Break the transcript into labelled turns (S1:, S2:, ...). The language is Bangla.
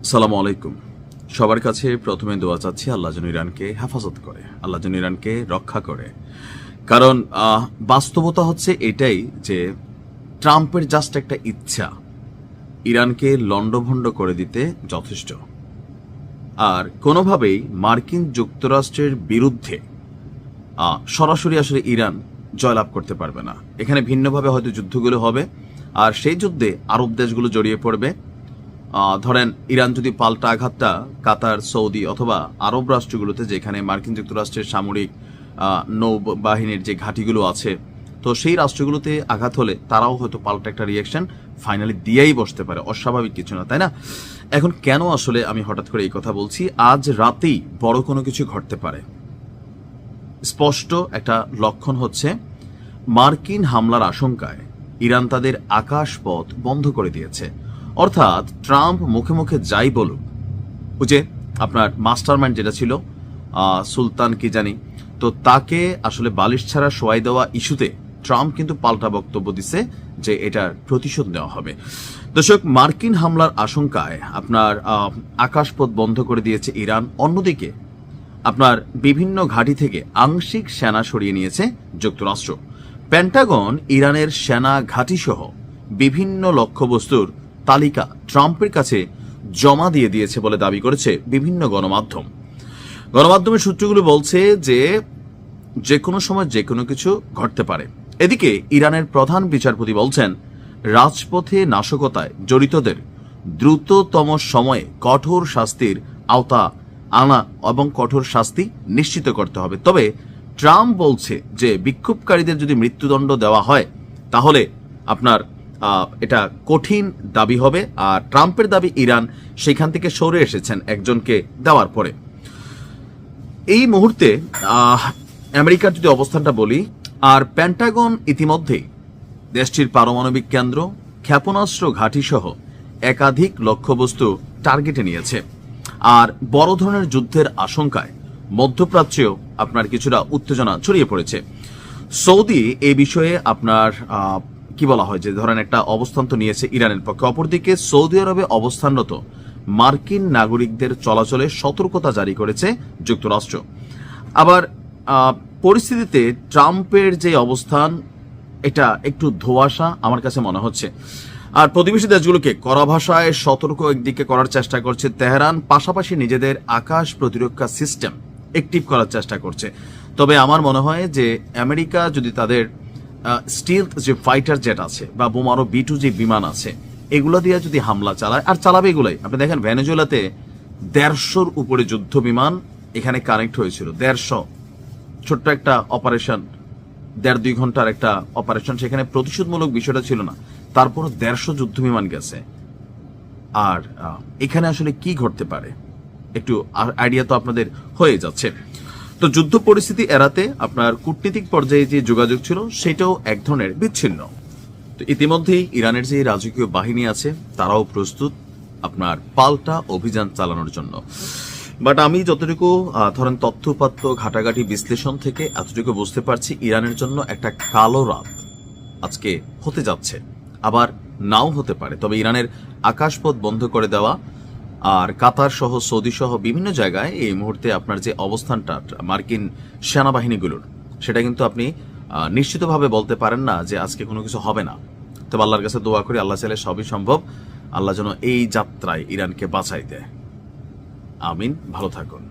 S1: সালামু আলাইকুম। সবার কাছে প্রথমে দোয়া চাচ্ছি আল্লাহ যেন ইরানকে হেফাজত করে, আল্লাহ যেন ইরানকে রক্ষা করে। কারণ বাস্তবতা হচ্ছে এটাই যে ট্রাম্পের জাস্ট একটা ইচ্ছা ইরানকে লণ্ডভণ্ড করে দিতে যথেষ্ট। আর কোনোভাবেই মার্কিন যুক্তরাষ্ট্রের বিরুদ্ধে সরাসরি আসলে ইরান জয়লাভ করতে পারবে না। এখানে ভিন্নভাবে হয়তো যুদ্ধগুলো হবে, আর সেই যুদ্ধে আরব দেশগুলো জড়িয়ে পড়বে। ধরেন ইরান যদি পাল্টা আঘাতটা কাতার, সৌদি অথবা আরব রাষ্ট্রগুলোতে, যেখানে মার্কিন যুক্তরাষ্ট্রের সামরিক নৌবাহিনীর যে ঘাঁটিগুলো আছে, তো সেই রাষ্ট্রগুলোতে আঘাত হলে তারাও হয়তো পাল্টা একটা রিয়াকশন ফাইনালি দিয়েই বসতে পারে। অস্বাভাবিক কিছু না, তাই না? এখন কেন আসলে আমি হঠাৎ করে এই কথা বলছি? আজ রাতেই বড় কোনো কিছু ঘটতে পারে। স্পষ্ট একটা লক্ষণ হচ্ছে মার্কিন হামলার আশঙ্কায় ইরান তাদের আকাশপথ বন্ধ করে দিয়েছে। অর্থাৎ ট্রাম্প মুখে মুখে যাই বলুক, ওই যে আপনার মাস্টারমাইন্ড যেটা ছিল সুলতান কি জানি, তো তাকে আসলে বালিশ ছাড়া শোয়াই দেওয়া ইস্যুতে ট্রাম্প কিন্তু পাল্টা বক্তব্য দিছে যে এটার প্রতিশোধ নেওয়া হবে। দর্শক, মার্কিন হামলার আশঙ্কায় আপনার আকাশপথ বন্ধ করে দিয়েছে ইরান। অন্যদিকে আপনার বিভিন্ন ঘাঁটি থেকে আংশিক সেনা সরিয়ে নিয়েছে যুক্তরাষ্ট্র। পেন্টাগন ইরানের সেনা ঘাঁটি সহ বিভিন্ন লক্ষ্যবস্তুর তালিকা ট্রাম্পের কাছে জমা দিয়ে দিয়েছে বলে দাবি করেছে বিভিন্ন গণমাধ্যমের সূত্রগুলো বলছে যে কোনো সময় যে কোনো কিছু ঘটতে পারে। এদিকে ইরানের প্রধান বিচারপতি বলছেন, রাজপথে নাশকতায় জড়িতদের দ্রুততম সময়ে কঠোর শাস্তির আওতা আনা এবং কঠোর শাস্তি নিশ্চিত করতে হবে। তবে ট্রাম্প বলছে যে বিক্ষোভকারীদের যদি মৃত্যুদণ্ড দেওয়া হয় তাহলে আপনার এটা কঠিন দাবি হবে। আর ট্রাম্পের দাবি ইরান সেখান থেকে সরে এসেছেন একজনকে দেওয়ার পরে। এই মুহূর্তে আমেরিকার যদি অবস্থানটা বলি, আর পেন্টাগন ইতিমধ্যেই দেশটির পারমাণবিক কেন্দ্র, ক্ষেপণাস্ত্র ঘাঁটি সহ একাধিক লক্ষ্যবস্তু টার্গেটে নিয়েছে। আর বড় ধরনের যুদ্ধের আশঙ্কায় মধ্যপ্রাচ্যেও আপনার কিছুটা উত্তেজনা ছড়িয়ে পড়েছে। সৌদি এই বিষয়ে আপনার কি বলা হয়, যে ধরেন একটা অবস্থান তো নিয়েছে ইরানের পক্ষে। অপরদিকে সৌদি আরবে অবস্থানরত মার্কিন নাগরিকদের চলাচলে সতর্কতা জারি করেছে যুক্তরাষ্ট্র। আবার পরিস্থিতিতে ট্রাম্পের যে অবস্থান, এটা একটু ধোঁয়াশা আমার কাছে মনে হচ্ছে। আর প্রতিবেশী দেশগুলোকে কড়া ভাষায় সতর্ক একদিকে করার চেষ্টা করছে তেহরান, পাশাপাশি নিজেদের আকাশ প্রতিরক্ষা সিস্টেম অ্যাক্টিভ করার চেষ্টা করছে। তবে আমার মনে হয় যে আমেরিকা যদি তাদের স্টিলথ যে ফাইটার জেট আছে বা বোমারো B-2 যে বিমান আছে, এগুলো দিয়ে যদি হামলা চালায়, আর চালাবে এগুলাই। আপনি দেখেন ভেনেজুয়েলাতে 150-র উপরে যুদ্ধ বিমান এখানে কানেক্ট হয়েছিল। 150, ছোট্ট একটা অপারেশন, 1.5-2 ঘন্টার একটা অপারেশন, সেখানে প্রতিশোধমূলক বিষয়টা ছিল না, তারপর 150 যুদ্ধ বিমান গেছে। আর এখানে আসলে কি ঘটতে পারে একটু আইডিয়া তো আপনাদের হয়ে যাচ্ছে। তো যুদ্ধ পরিস্থিতি এড়াতে আপনার কূটনীতিক পর্যায়ে যে যোগাযোগ ছিল সেটাও এক ধরনের বিচ্ছিন্ন। তো ইতিমধ্যেই ইরানের যে রাজকীয় বাহিনী আছে তারাও প্রস্তুত আপনার পাল্টা অভিযান চালানোর জন্য। বাট আমি যতটুকু ধরেন তথ্যপাত্র ঘাটাঘাটি বিশ্লেষণ থেকে এতটুকু বুঝতে পারছি, ইরানের জন্য একটা কালো রাত আজকে হতে যাচ্ছে, আবার নাও হতে পারে। তবে ইরানের আকাশপথ বন্ধ করে দেওয়া আর কাতার সহ সৌদি সহ বিভিন্ন জায়গায় এই মুহূর্তে আপনার যে অবস্থানটা মার্কিন সেনাবাহিনীগুলোর, সেটা কিন্তু আপনি নিশ্চিতভাবে বলতে পারেন না যে আজকে কোনো কিছু হবে না। তবে আল্লাহর কাছে দোয়া করি, আল্লাহ চাইলে সবই সম্ভব। আল্লাহ যেন এই যাত্রায় ইরানকে বাঁচাই দেয়। আমিন। ভালো থাকুন।